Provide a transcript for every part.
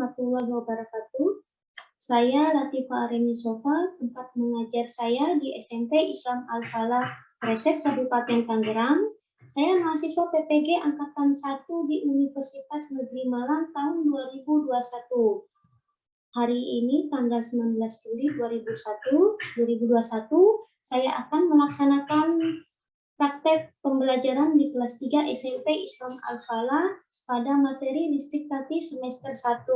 warahmatullahi wabarakatuh. Saya Latifah Arini Sofa, tempat mengajar saya di SMP Islam Al-Falah, Resep Kabupaten Tangerang. Saya mahasiswa PPG Angkatan 1 di Universitas Negeri Malang tahun 2021. Hari ini tanggal 19 Juli 2021, saya akan melaksanakan praktek pembelajaran di kelas 3 SMP Islam Al-Falah pada materi listrik tadi semester 1.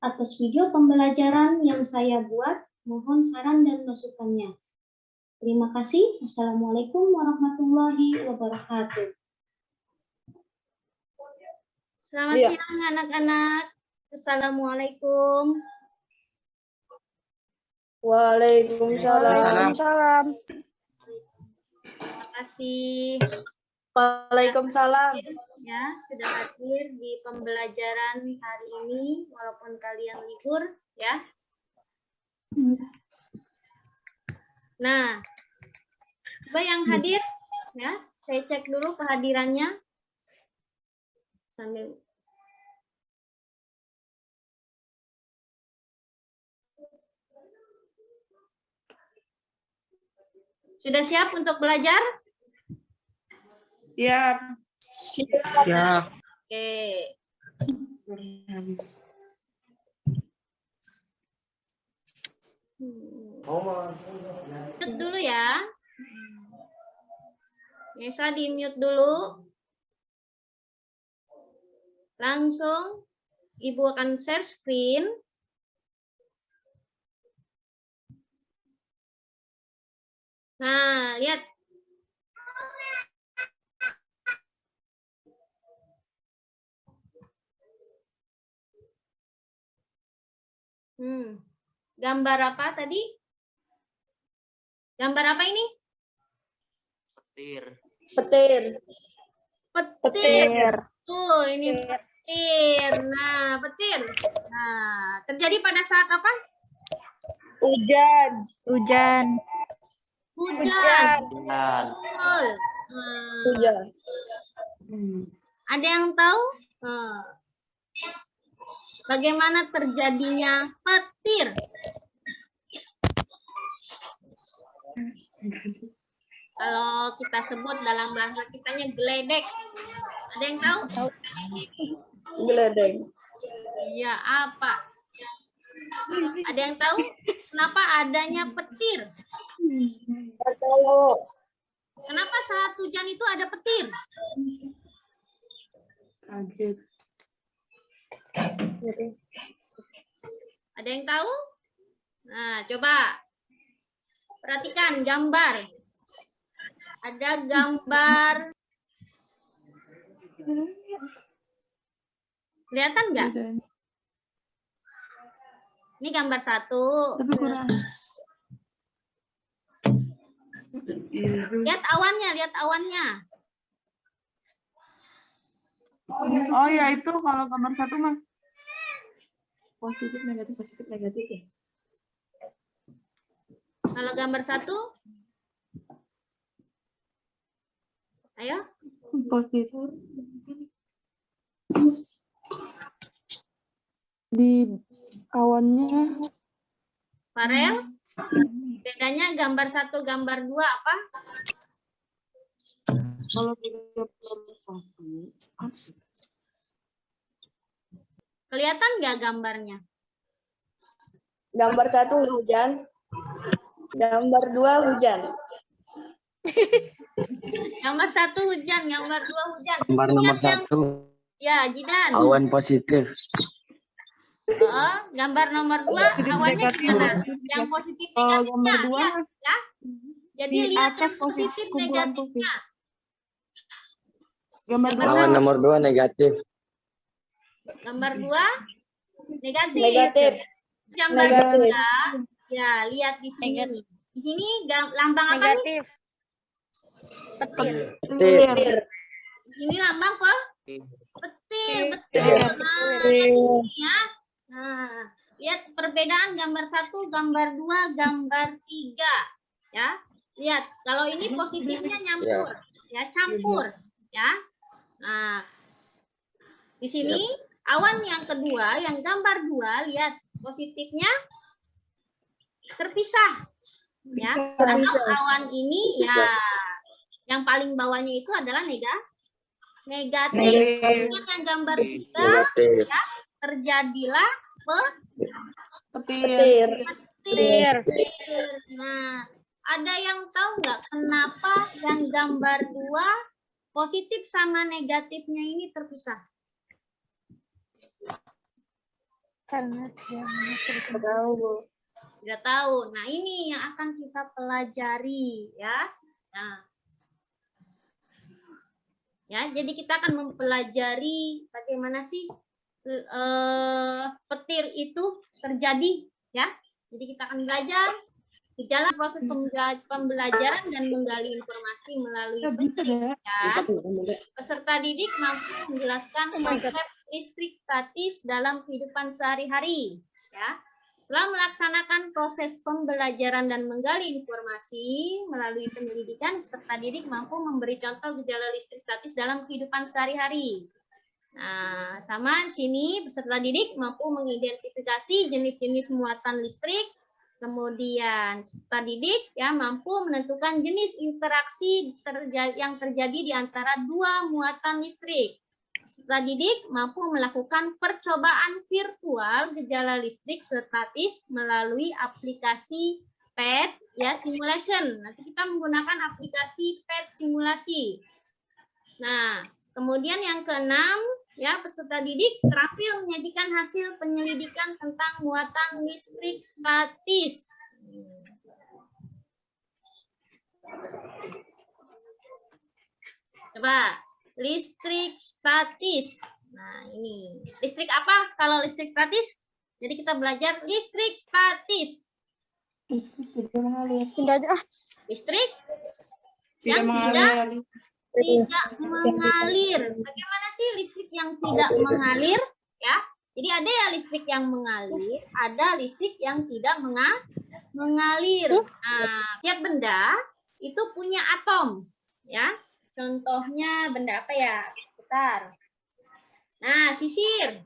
Atas video pembelajaran yang saya buat, mohon saran dan masukannya. Terima kasih. Assalamualaikum warahmatullahi wabarakatuh. Selamat siang anak-anak. Assalamualaikum. Waalaikumsalam. Terima kasih. Waalaikumsalam. Ya, sudah hadir di pembelajaran hari ini walaupun kalian libur ya. Nah, coba yang hadir ya, saya cek dulu kehadirannya. Sambil sudah siap untuk belajar? Siap. Siap. Oke. Mute dulu ya. Nesa di mute dulu. Langsung Ibu akan share screen. Nah, lihat. Gambar apa tadi? Gambar apa ini? Petir. Tuh, ini petir. Nah, petir. Nah, terjadi pada saat apa? Hujan. Hujan. Betul. Hujan. Ada yang tahu? Bagaimana terjadinya petir? Kalau kita sebut dalam bahasa kitanya geledek. Ada yang tahu? Geledek. Iya, apa? Ada yang tahu kenapa adanya petir? Kenapa saat hujan itu ada petir? Kaget. Ada yang tahu? Nah, coba perhatikan gambar. Ada gambar. Kelihatan nggak? Ini gambar 1. Lihat awannya, Oh ya, itu kalau gambar 1 mah positif negatif ya. Kalau gambar 1, ayo. Posisi di awannya. Farel, bedanya gambar 1, gambar 2 apa? Kalau gambar 1 Kelihatan nggak gambarnya? Gambar 1 hujan. Gambar 2 hujan. Gambar 1 hujan, gambar 2 hujan. Gambar nomor 1. Ya, Jidan. Awan positif. Oh, gambar nomor 2 awannya gimana? Yang positif negatifnya. Gambar 2 lihat, ya. Jadi lihat yang positif negatifnya. Gambar Awan nomor 2 negatif. Gambar 2 negatif. Gambar 3 ya, lihat di sini. Di sini lambang apa nih? Petir. Di sini lambang apa? Petir, betul. Nah, nah, lihat perbedaan gambar 1, gambar 2, gambar 3. Ya. Lihat, kalau ini positifnya nyampur, ya, campur, ya. Nah, di sini Awan yang kedua, yang gambar 2, lihat positifnya terpisah. Ya, atau awan ini ya yang paling bawahnya itu adalah negatif. Kemudian yang gambar 3 Negatif. ya, terjadilah Petir. petir. Nah, ada yang tahu nggak kenapa yang gambar 2 positif sama negatifnya ini terpisah? Karena dia tahu. Tidak tahu. Nah, ini yang akan kita pelajari ya. Nah, ya, jadi kita akan mempelajari bagaimana sih petir itu terjadi ya. Jadi kita akan belajar gejala proses pembelajaran dan menggali informasi melalui penelitian. Peserta didik mampu menjelaskan konsep listrik statis dalam kehidupan sehari-hari ya. Setelah melaksanakan proses pembelajaran dan menggali informasi melalui penyelidikan, peserta didik mampu memberi contoh gejala listrik statis dalam kehidupan sehari-hari. Nah, sama sini peserta didik mampu mengidentifikasi jenis-jenis muatan listrik. Kemudian peserta didik ya mampu menentukan jenis interaksi yang terjadi di antara dua muatan listrik. Peserta didik mampu melakukan percobaan virtual gejala listrik statis melalui aplikasi PET ya simulation. Nanti kita menggunakan aplikasi PET simulasi. Nah, kemudian yang keenam ya peserta didik terampil menyajikan hasil penyelidikan tentang muatan listrik statis. Coba listrik statis. Nah, ini. Listrik apa kalau listrik statis? Jadi kita belajar listrik statis. Tidak mengalir. Listrik Tidak yang mengalir. tidak mengalir. Bagaimana sih listrik yang tidak mengalir? Ya. Jadi ada ya listrik yang mengalir, ada listrik yang tidak mengalir. Nah, tiap benda itu punya atom, ya. Contohnya benda apa ya? Bentar. Nah, sisir.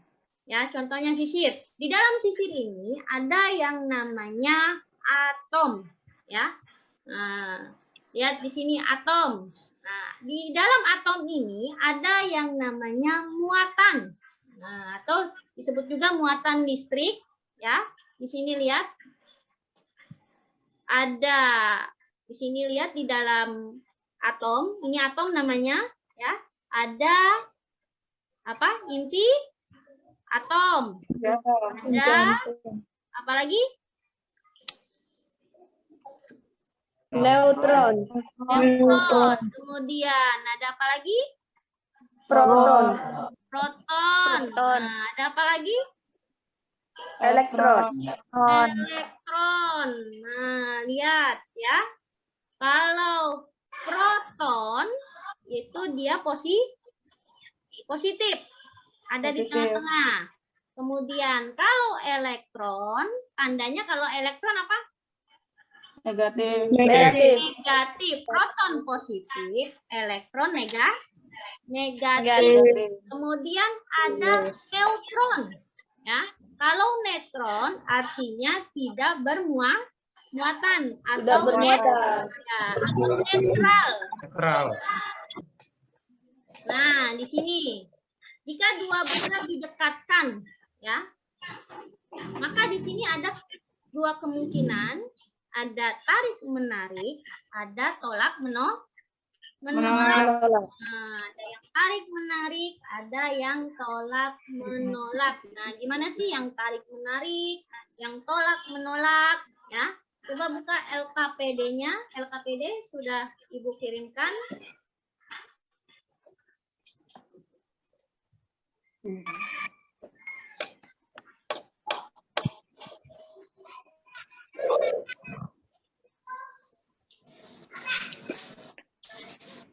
Ya, contohnya sisir. Di dalam sisir ini ada yang namanya atom, ya. Nah, lihat di sini atom. Nah, di dalam atom ini ada yang namanya muatan. Nah, atau disebut juga muatan listrik, ya. Di sini lihat. Ada di sini lihat di dalam atom, ini atom namanya, ya. Ada apa? Inti atom. Ada apa lagi? Neutron. Neutron. Kemudian ada apa lagi? Proton. Proton. Proton. Nah, ada apa lagi? Elektron. Elektron. Nah, lihat ya. Kalau proton itu dia positif. Ada di tengah-tengah. Kemudian kalau elektron, tandanya kalau elektron apa? Negatif. Negatif. Proton positif, elektron negatif. Kemudian ada neutron. Ya. Kalau neutron artinya tidak bermuatan atau netral. Nah, di sini jika dua benda didekatkan, ya, maka di sini ada dua kemungkinan, ada tarik menarik, ada tolak menolak. Nah, ada yang tarik menarik, ada yang tolak menolak. Nah, gimana sih yang tarik menarik, yang tolak menolak, ya? Coba buka LKPD-nya. LKPD sudah Ibu kirimkan.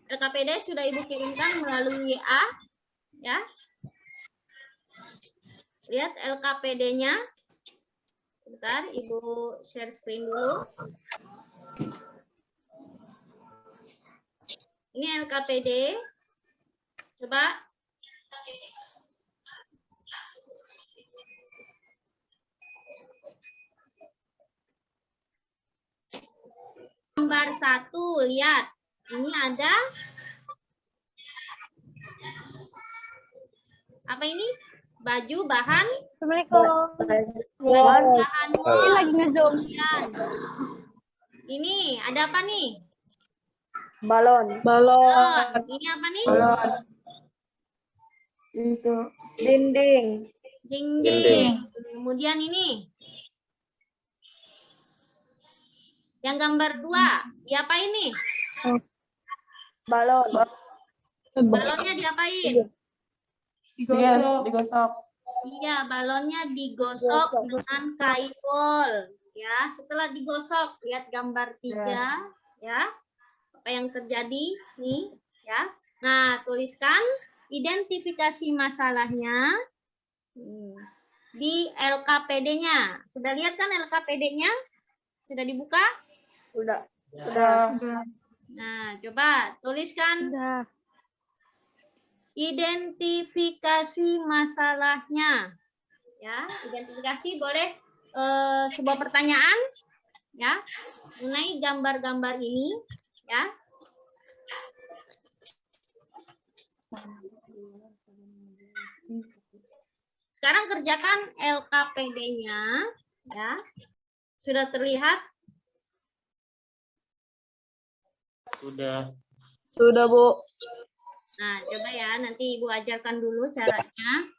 LKPD sudah Ibu kirimkan melalui WA, ya. Lihat LKPD-nya. Sebentar, Ibu share screen dulu. Ini LKPD. Coba. gambar 1, lihat. Ini ada apa ini? Baju bahan Assalamualaikum. bahan Ini wol. lagi nge-zoom. Kemudian, ini ada apa nih? Balon. Balon. Ini apa nih? Balon. Itu. Dinding. Dinding. Kemudian ini. Yang gambar 2, diapain nih? Balon. Balonnya diapain? Digosok. Iya, balonnya digosok dengan kain wol. Ya, setelah digosok, lihat gambar 3, ya. Apa yang terjadi nih, ya. Nah, tuliskan identifikasi masalahnya di LKPD-nya. Sudah lihat kan LKPD-nya? Sudah dibuka? Udah. Nah, coba tuliskan Udah. identifikasi masalahnya. Ya, identifikasi boleh sebuah pertanyaan ya mengenai gambar-gambar ini ya. Sekarang kerjakan LKPD-nya ya. Sudah terlihat? Sudah, Bu. Nah, coba ya, nanti Ibu ajarkan dulu caranya.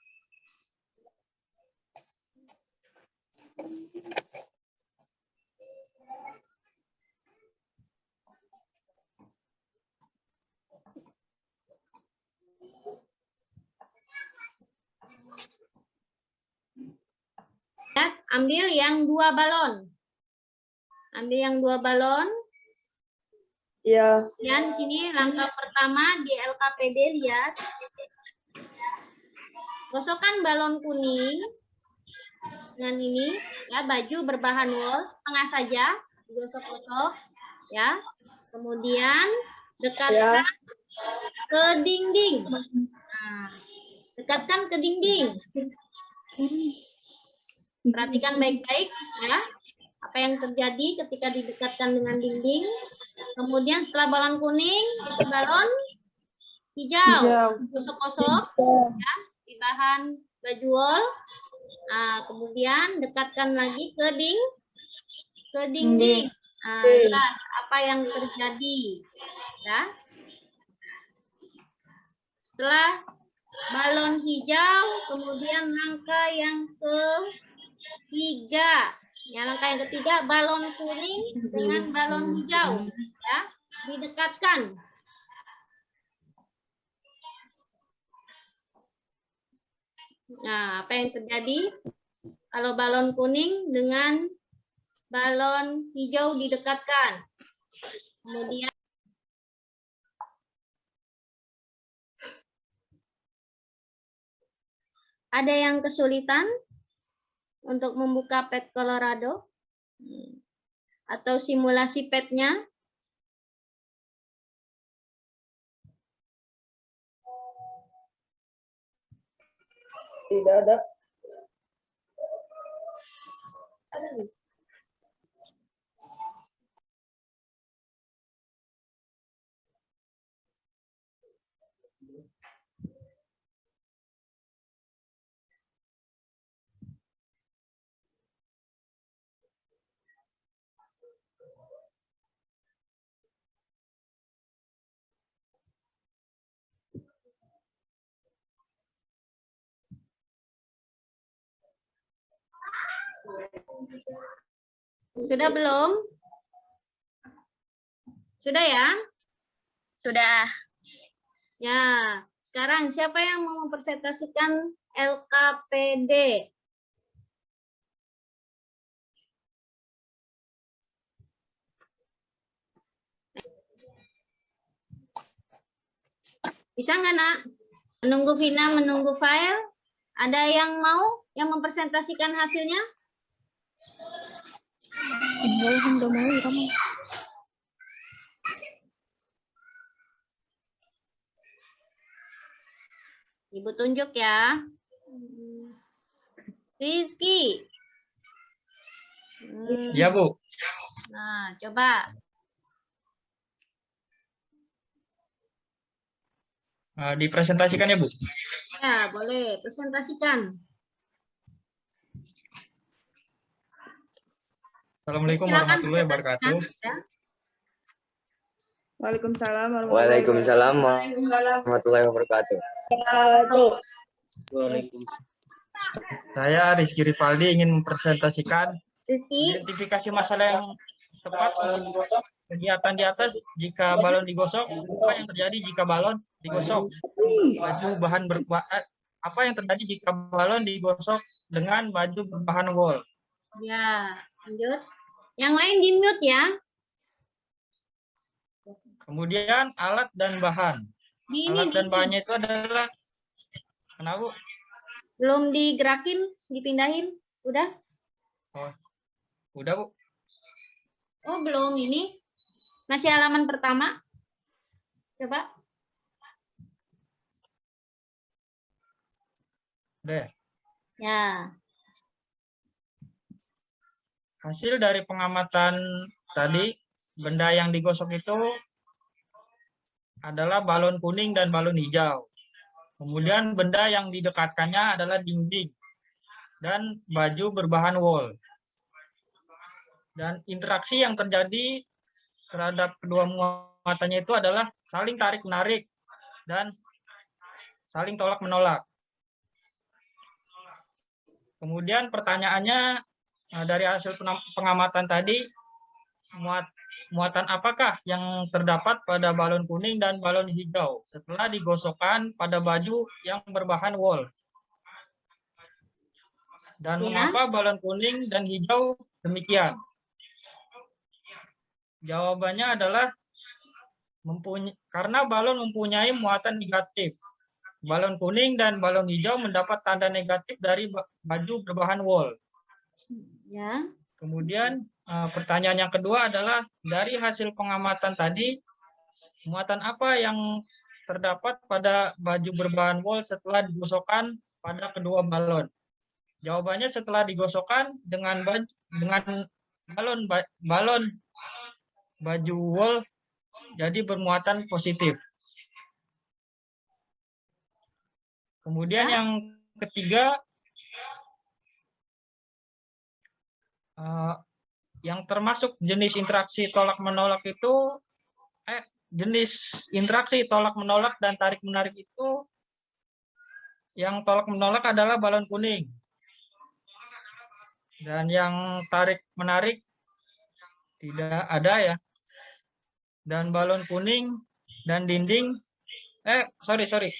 Lihat, ambil yang 2 balon. Ambil yang 2 balon. Iya. Dan di sini langkah pertama di LKPD, lihat. Gosokkan balon kuning dengan ini ya, baju berbahan wol setengah saja, digosok-gosok ya. Kemudian dekatkan ke dinding. Nah, dekatkan ke dinding. Perhatikan baik-baik ya. Apa yang terjadi ketika didekatkan dengan dinding. Kemudian setelah balon kuning, isi balon hijau. Gosok-gosok ya, di bahan baju wol. Nah, kemudian dekatkan lagi ke dinding. Nah, lihat apa yang terjadi ya. Setelah balon hijau, kemudian langkah yang ketiga. Ya, langkah yang ketiga, balon kuning dengan balon hijau ya, didekatkan. Nah, apa yang terjadi kalau balon kuning dengan balon hijau didekatkan? Kemudian ada yang kesulitan untuk membuka pet Colorado atau simulasi petnya? Tidak ada. Sudah belum? Sudah ya? Sudah. Ya, sekarang siapa yang mau mempresentasikan LKPD? Bisa nggak, Nak? Menunggu Vina, menunggu file. Ada yang mau yang mempresentasikan hasilnya? Ibu tunjuk ya. Rizky. Iya, Bu. Nah, coba. Dipresentasikan ya, Bu? Ya, boleh. Presentasikan. Assalamualaikum Silakan warahmatullahi presentasikan. wabarakatuh. Ya. Waalaikumsalam warahmatullahi wabarakatuh. Waalaikumsalam warahmatullahi wabarakatuh. Saya Rizky Ripaldi ingin mempresentasikan Rizky, identifikasi masalah yang tepat untuk kegiatan di atas. Jika balon digosok, apa yang terjadi jika balon digosok? Baju bahan apa yang terjadi jika balon digosok dengan baju berbahan wol? ya, lanjut. Yang lain di mute ya. Kemudian alat dan bahan. Di Alat dan ini. bahannya itu adalah, kenapa, Bu? Belum digerakin, dipindahin. Udah? Oh, udah, Bu. Oh, belum ini. Masih halaman pertama. Coba. Udah ya? Ya. Hasil dari pengamatan tadi, benda yang digosok itu adalah balon kuning dan balon hijau. Kemudian benda yang didekatkannya adalah dinding dan baju berbahan wol. Dan interaksi yang terjadi terhadap kedua muatannya itu adalah saling tarik-menarik dan saling tolak-menolak. Kemudian pertanyaannya, dari hasil pengamatan tadi, muatan apakah yang terdapat pada balon kuning dan balon hijau setelah digosokkan pada baju yang berbahan wol? Dan mengapa balon kuning dan hijau demikian? Jawabannya adalah karena balon mempunyai muatan negatif. Balon kuning dan balon hijau mendapat tanda negatif dari baju berbahan wol. Ya. Kemudian pertanyaan yang kedua adalah dari hasil pengamatan tadi, muatan apa yang terdapat pada baju berbahan wol setelah digosokkan pada kedua balon? Jawabannya setelah digosokkan dengan balon baju wol jadi bermuatan positif. Kemudian yang ketiga, yang termasuk jenis interaksi tolak-menolak itu, jenis interaksi tolak-menolak dan tarik-menarik itu, yang tolak-menolak adalah balon kuning. Dan yang tarik-menarik tidak ada ya. Dan balon kuning dan dinding, sorry.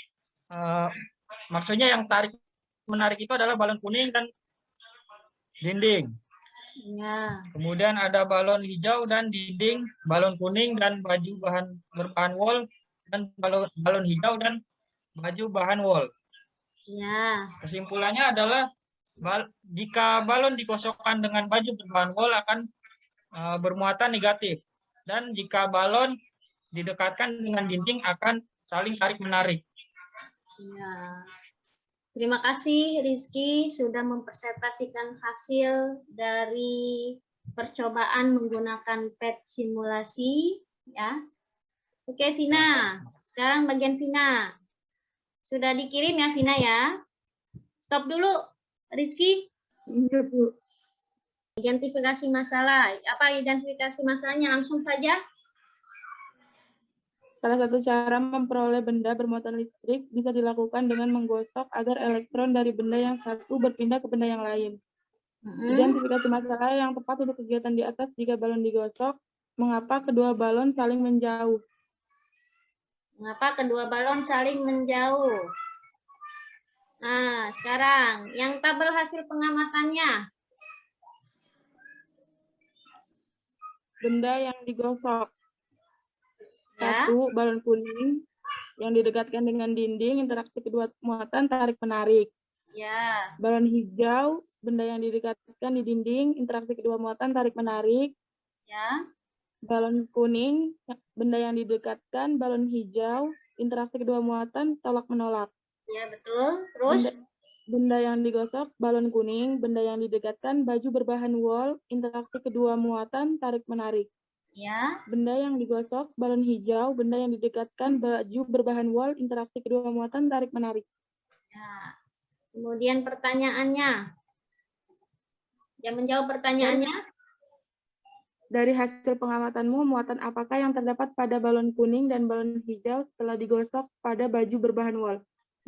Maksudnya yang tarik-menarik itu adalah balon kuning dan dinding. Ya. Kemudian ada balon hijau dan dinding, balon kuning dan baju berbahan wol, dan balon hijau dan baju bahan wol. Ya. Kesimpulannya adalah jika balon digosokkan dengan baju berbahan wol akan bermuatan negatif, dan jika balon didekatkan dengan dinding akan saling tarik-menarik. Ya. Terima kasih Rizky sudah mempresentasikan hasil dari percobaan menggunakan PET simulasi ya. Oke Vina, sekarang bagian Vina. Sudah dikirim ya Vina ya. Stop dulu Rizky. Iya, Bu. Identifikasi masalah. Apa identifikasi masalahnya? Langsung saja. Salah satu cara memperoleh benda bermuatan listrik bisa dilakukan dengan menggosok agar elektron dari benda yang satu berpindah ke benda yang lain. Identifikasi masalah yang tepat untuk kegiatan di atas jika balon digosok. Mengapa kedua balon saling menjauh? Mengapa kedua balon saling menjauh? Nah, sekarang yang tabel hasil pengamatannya. Benda yang digosok. Ya. 1. Balon kuning yang didekatkan dengan dinding, interaksi kedua muatan tarik-menarik. Ya. Balon hijau, benda yang didekatkan di dinding, interaksi kedua muatan tarik-menarik. Ya. Balon kuning, benda yang didekatkan, balon hijau, interaksi kedua muatan tolak-menolak. Ya, betul. Terus? Benda yang digosok, balon kuning, benda yang didekatkan, baju berbahan wol, interaksi kedua muatan tarik-menarik. Ya. Benda yang digosok, balon hijau, benda yang didekatkan, baju berbahan wol, interaksi kedua muatan, tarik-menarik. Ya. Kemudian pertanyaannya. Yang menjawab pertanyaannya. Dari hasil pengamatanmu, muatan apakah yang terdapat pada balon kuning dan balon hijau setelah digosok pada baju berbahan wol?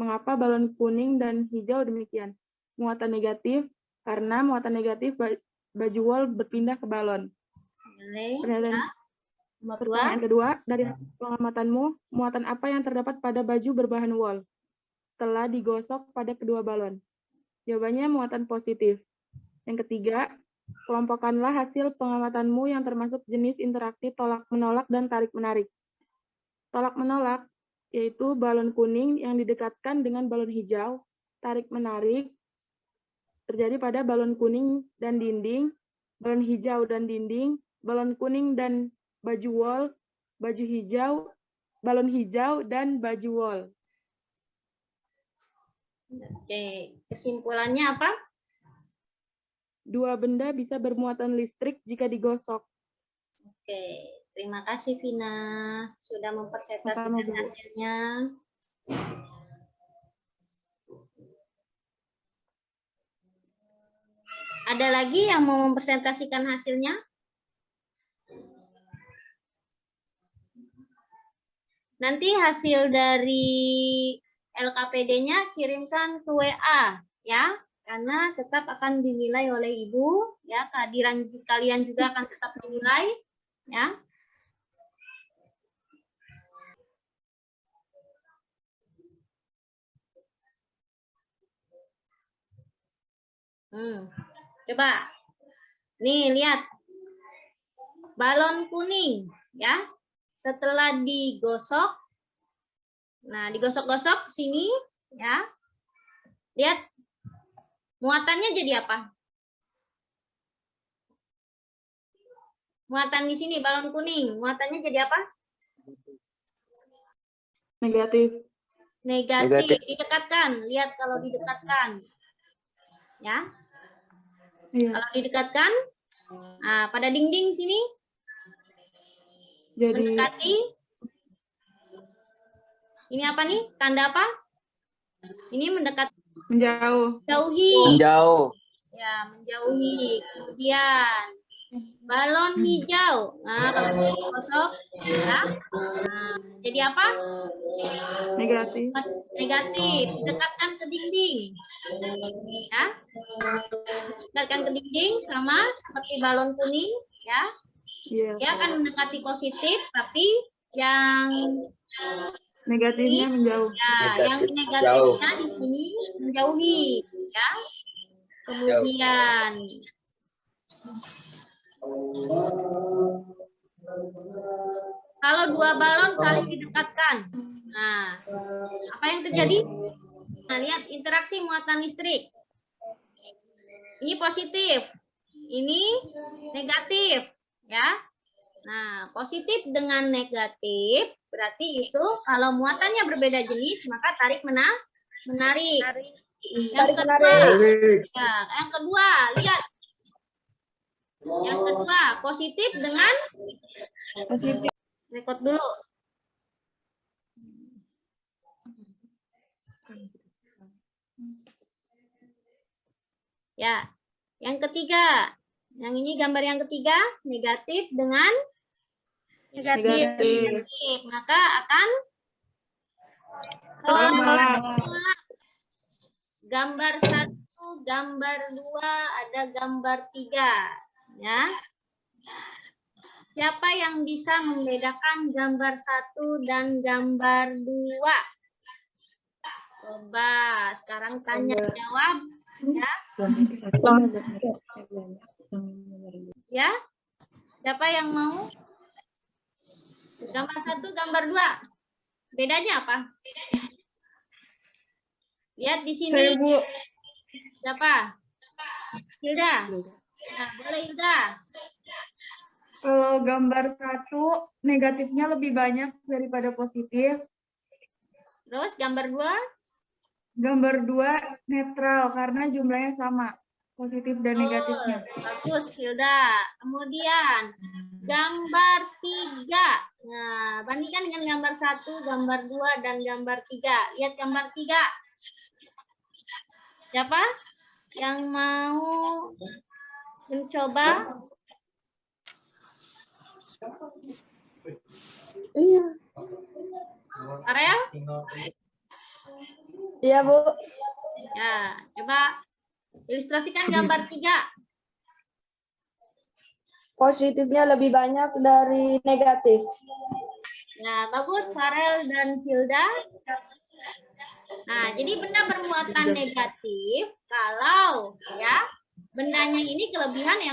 Mengapa balon kuning dan hijau demikian? Muatan negatif, karena muatan negatif baju wol berpindah ke balon. Boleh. Pertanyaan, Ya. Nomor 2. pertanyaan kedua, dari hasil pengamatanmu, muatan apa yang terdapat pada baju berbahan wol setelah digosok pada kedua balon? Jawabannya muatan positif. Yang ketiga, kelompokkanlah hasil pengamatanmu yang termasuk jenis interaksi tolak-menolak dan tarik-menarik. Tolak-menolak yaitu balon kuning yang didekatkan dengan balon hijau, tarik-menarik terjadi pada balon kuning dan dinding, balon hijau dan dinding, balon kuning dan baju wol, baju hijau, balon hijau dan baju wol. Oke, kesimpulannya apa? Dua benda bisa bermuatan listrik jika digosok. Oke, terima kasih Vina sudah mempresentasikan Sama-sama, Bu. hasilnya. Ada lagi yang mau mempresentasikan hasilnya? Nanti hasil dari LKPD-nya kirimkan ke WA ya, karena tetap akan dinilai oleh Ibu ya, kehadiran kalian juga akan tetap dinilai ya. Coba nih lihat balon kuning ya, setelah digosok, nah digosok-gosok sini ya, lihat muatannya jadi apa? Muatan di sini balon kuning, muatannya jadi apa? Negatif. Negatif. Didekatkan, lihat kalau didekatkan ya. Iya. Kalau didekatkan, nah, pada dinding sini Jadi mendekati. Ini apa nih? Tanda apa? Ini mendekat. menjauh. Menjauhi. Menjauh. Ya, menjauhi. Kemudian balon hijau. Nah, kalau sudah digosok, ya. Nah, jadi apa? Negatif. Negatif. Didekatkan ke dinding. Ya. Didekatkan ke dinding sama seperti balon kuning, ya. Iya. Dia akan mendekati positif, tapi yang Negatifnya menjauh. ya, Negatif yang negatifnya jauh. di sini menjauhi, ya. Kemudian kalau dua balon saling didekatkan, nah apa yang terjadi? Nah, lihat interaksi muatan listrik. Ini positif, ini negatif, ya. Nah, positif dengan negatif berarti itu kalau muatannya berbeda jenis maka tarik menarik. Yang kedua, ya, yang kedua lihat. Yang kedua positif dengan positif. Rekod dulu. Ya, yang ketiga. Yang ini gambar yang ketiga, negatif dengan negatif. Maka akan Tolak-menolak. gambar 1, gambar 2, ada gambar 3. Ya. Siapa yang bisa membedakan gambar 1 dan gambar 2? Coba sekarang tanya jawab. Ya. Ya. Siapa yang mau? Gambar 1, gambar 2. Bedanya apa? Lihat di sini. Saya, Bu. Siapa? Hilda. Nah, boleh Hilda. Kalau gambar 1 negatifnya lebih banyak daripada positif. Terus gambar 2? Gambar 2 netral karena jumlahnya sama, positif dan negatifnya. Bagus Hilda. Kemudian Gambar 3. Nah, bandingkan dengan gambar 1, gambar 2, dan gambar 3. Lihat gambar 3. Siapa yang mau mencoba? Iya. Ariel? Iya, Bu. Ya, coba ilustrasikan gambar 3. Positifnya lebih banyak dari negatif. Nah, bagus Farel dan Hilda. Nah, jadi benda bermuatan negatif kalau ya bendanya ini kelebihan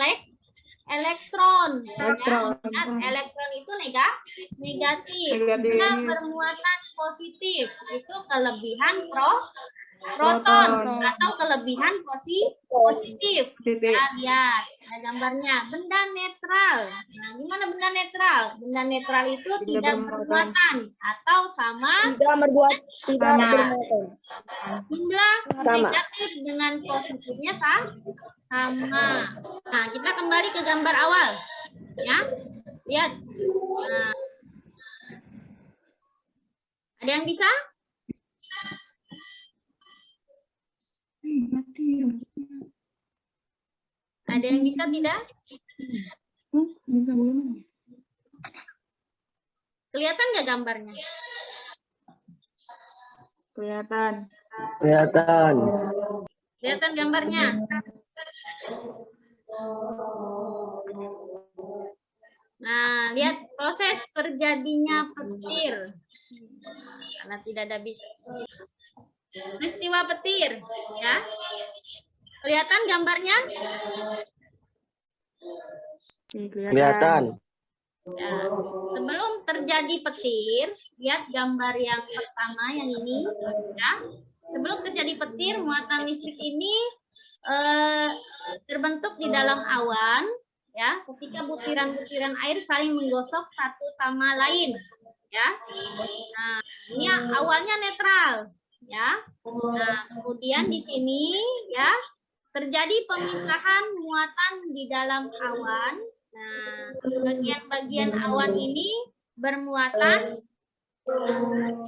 elektron. Elektron. Ya, elektron itu negatif. Negatif. Benda bermuatan positif itu kelebihan proton atau kelebihan positif. Ya, lihat ada gambarnya. Benda netral. Nah, gimana benda netral? Benda netral itu tidak bermuatan atau sama Tidak bermuatan. jumlah Sama. negatif dengan positifnya sama. Nah, kita kembali ke gambar awal. Ya, lihat. Nah, ada yang bisa? Ada yang bisa tidak? Bisa belum? Kelihatan nggak gambarnya? Kelihatan. Kelihatan. Kelihatan gambarnya? Nah, lihat proses terjadinya petir. Karena tidak ada bisa. Peristiwa petir, ya. Kelihatan gambarnya? Kelihatan. Ya. Sebelum terjadi petir, lihat gambar yang pertama yang ini, ya. Sebelum terjadi petir, muatan listrik ini terbentuk di dalam awan, ya. Ketika butiran-butiran air saling menggosok satu sama lain, ya. Nah, ini awalnya netral, ya. Nah, kemudian di sini, ya, terjadi pemisahan muatan di dalam awan. Nah, bagian-bagian awan ini bermuatan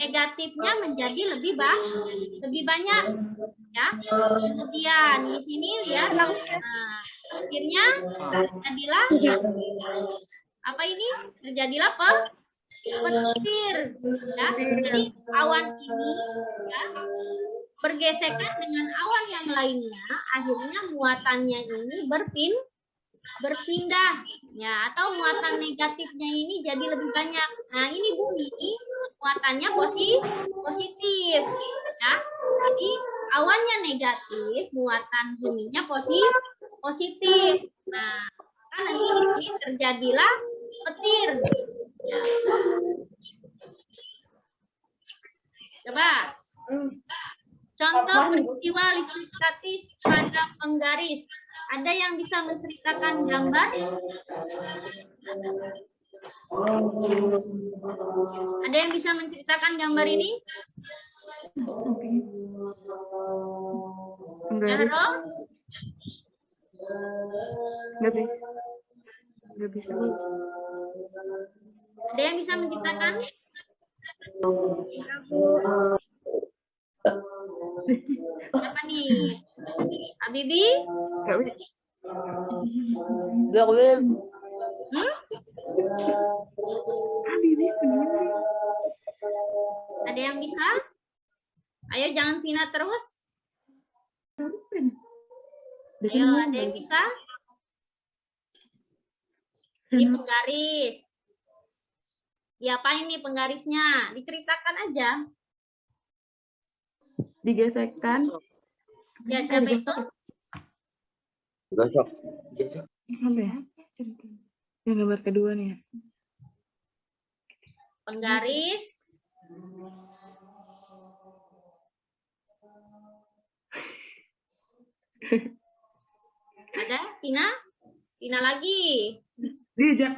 negatifnya menjadi lebih banyak, ya. Kemudian di sini lihat, nah, akhirnya terjadilah apa ini? Terjadilah petir, ya. Jadi awan ini, ya, bergesekan dengan awan yang lainnya, akhirnya muatannya ini berpindah, ya, atau muatan negatifnya ini jadi lebih banyak. Nah, ini bumi muatannya positif, ya. Jadi awannya negatif, muatan buminya positif. Nah, kan nanti di sini terjadilah petir. Ya. Coba. Contoh peristiwa listrik statis pada penggaris. Ada yang bisa menceritakan gambar? Ada yang bisa menceritakan gambar ini? Zahro? Nggak bisa. Nggak bisa. Ada yang bisa menceritakan? Apa nih? Habibi? Nggak bisa. Ada yang bisa? Ayo jangan Vina terus. Ayo, ada yang bisa? Ini penggaris. Diapain nih penggarisnya? Diceritakan aja. Digesekkan. Ya, siapa itu? Gosok. Apa ya? Yang gambar kedua nih. Penggaris. Ada? Tina? Tina lagi. Dia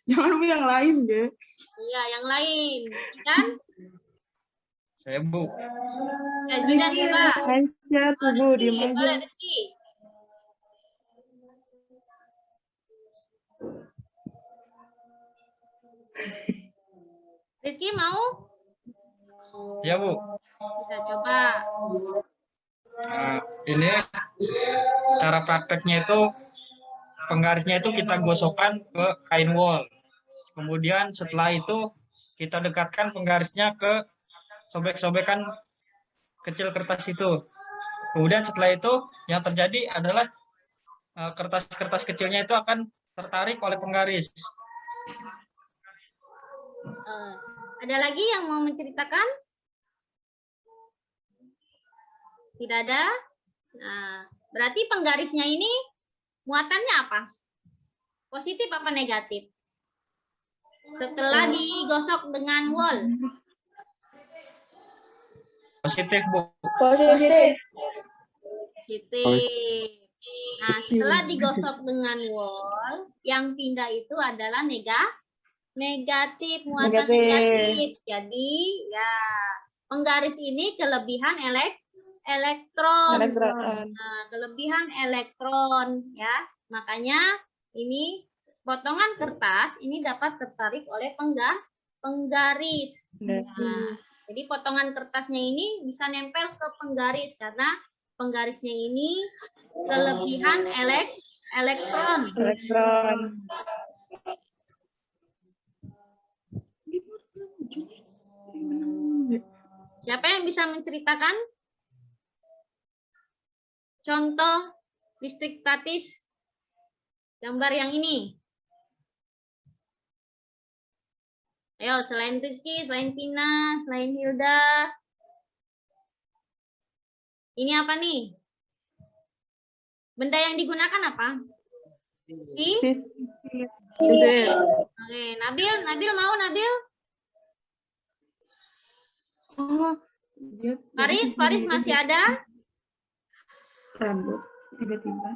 jangan yang lain deh. Iya, yang lain. Kan? Saya Bu. Zidan coba. Aisyah tubuh di Boleh, meja. Rizky. Rizky mau? Ya, Bu. Kita coba. Nah, ini cara prakteknya itu penggarisnya itu kita gosokkan ke kain wol. Kemudian setelah itu kita dekatkan penggarisnya ke sobek-sobekan kecil kertas itu. Kemudian setelah itu yang terjadi adalah kertas-kertas kecilnya itu akan tertarik oleh penggaris. Ada lagi yang mau menceritakan? Tidak ada? Nah, berarti penggarisnya ini muatannya apa? Positif apa negatif? Setelah digosok dengan wol. Positif, Bu. Positif. Positif. Nah, setelah digosok dengan wol, yang pindah itu adalah negatif, muatan negatif. Jadi, ya, penggaris ini kelebihan elektron. Nah, kelebihan elektron, ya. Makanya ini potongan kertas ini dapat tertarik oleh penggaris. Nah, jadi potongan kertasnya ini bisa nempel ke penggaris karena penggarisnya ini kelebihan elektron. Siapa yang bisa menceritakan contoh listrik statis gambar yang ini? Ayo, selain Rizky, selain Tina, selain Hilda. Ini apa nih? Benda yang digunakan apa? Oke, Nabil mau Nabil? Faris masih ada? Rambut tiba-tiba.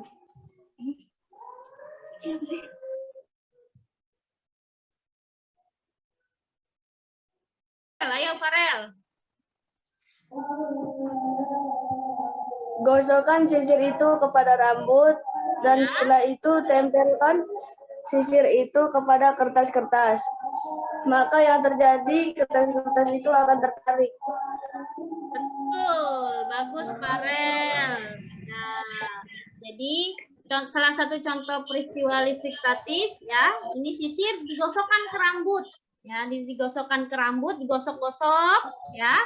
Apa sih? Ayo Farel. Gosokkan sisir itu kepada rambut dan setelah itu tempelkan sisir itu kepada kertas-kertas. Maka yang terjadi kertas-kertas itu akan tertarik. Betul, bagus Farel. Nah, jadi salah satu contoh peristiwa listrik statis ya, ini sisir digosokkan ke rambut. Ya, digosokkan ke rambut, digosok-gosok ya.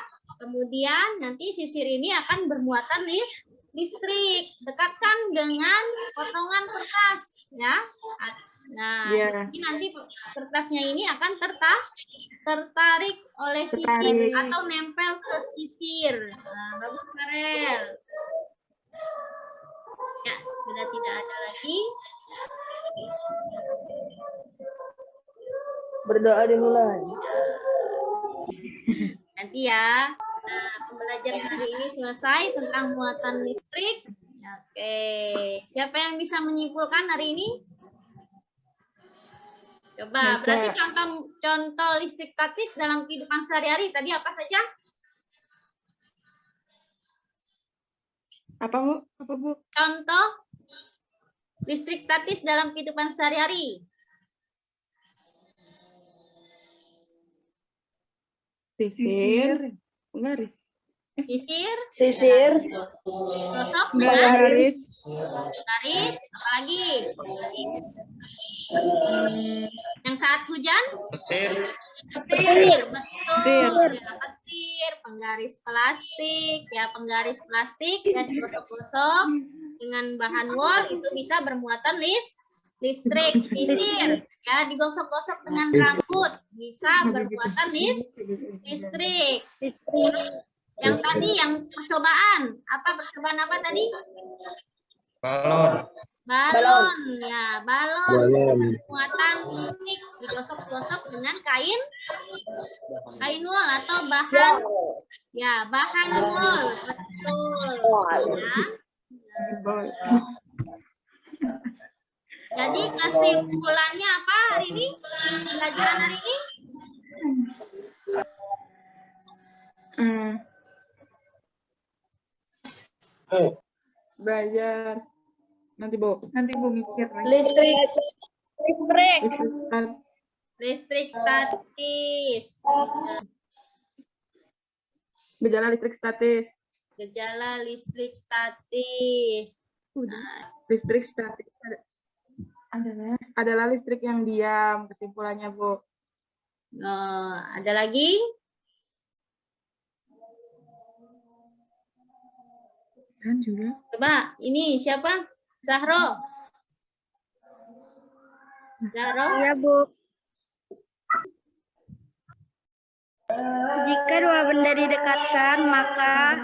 Kemudian nanti sisir ini akan bermuatan listrik. Dekatkan dengan potongan kertas ya. Nah, jadi nanti kertasnya ini akan tertarik oleh sisir atau nempel ke sisir. Nah, bagus Farel. Ya, sudah tidak ada lagi. Berdoa dimulai. Nanti ya. Nah, pembelajaran hari ini selesai tentang muatan listrik. Oke, siapa yang bisa menyimpulkan hari ini? Coba, berarti contoh listrik statis dalam kehidupan sehari-hari tadi apa saja? Apa Bu? Contoh listrik statis dalam kehidupan sehari-hari. Sisir. Penggaris. Sisir. Gosok Penggaris. penggaris. Apalagi? Yang saat hujan? Petir. Betul. Ya, petir. Penggaris plastik. Ya, penggaris plastik. Ya, digosok-gosok dengan bahan wol itu bisa bermuatan listrik. Sisir. Ya, digosok-gosok dengan rambut bisa bermuatan listrik. Yang tadi yang percobaan apa tadi? Balon ya, balon muatan listrik digosok-gosok dengan kain wol atau bahan wol. Betul ya. Jadi kesimpulannya apa hari ini? Pelajaran hari ini? Belajar. Nanti Bu mikir lagi. Listrik. Listrik statis. Gejala listrik statis. Gejala listrik statis. Listrik statis adalah listrik yang diam. Kesimpulannya, Bu. Ada lagi? Kan juga. Coba, ini siapa? Zahro. Zahro? Iya, Bu. Jika dua benda didekatkan, maka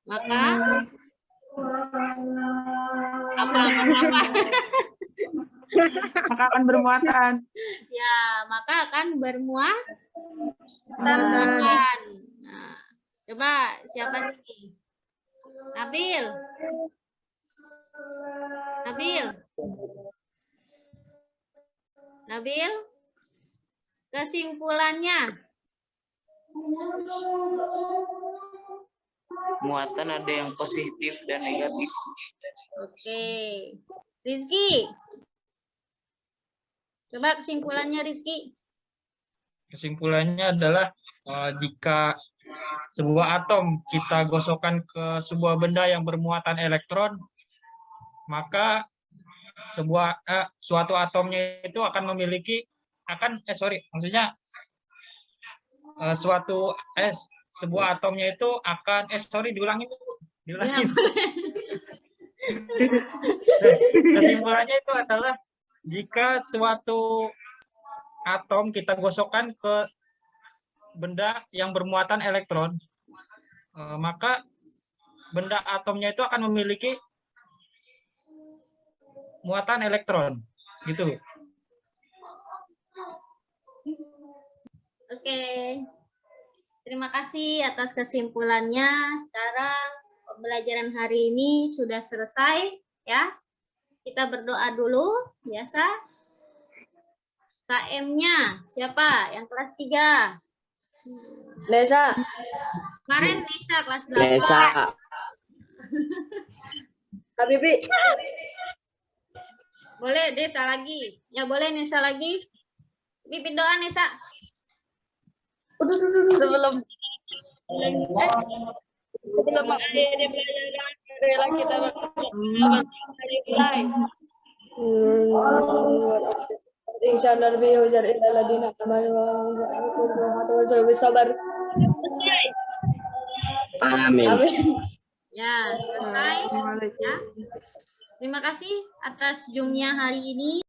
Maka apa? Maka akan bermuatan. Ya, maka akan bermuatan. Nah, coba siapa nih? Nabil. Nabil. Kesimpulannya. Muatan ada yang positif dan negatif. Oke. Rizky. Coba kesimpulannya Rizky. Kesimpulannya adalah jika sebuah atom kita gosokkan ke sebuah benda yang bermuatan elektron, maka suatu atomnya itu akan memiliki sebuah atomnya itu akan diulangin. Ya, Kesimpulannya itu adalah jika suatu atom kita gosokkan ke benda yang bermuatan elektron, maka benda atomnya itu akan memiliki muatan elektron, gitu. Oke. Terima kasih atas kesimpulannya. Sekarang pembelajaran hari ini sudah selesai, ya. Kita berdoa dulu, biasa. KM-nya siapa? Yang kelas 3. Nesa. Kemarin Nesa kelas 8. Nesa. Habibi. Boleh Nesa lagi. Ya boleh Nesa lagi. Pimpin doa Nesa. Sebelum Insyaallah lebih ujar ila ladina sabar. Amin. Ya, selesai. Ya. Terima kasih atas Zoom-nya hari ini.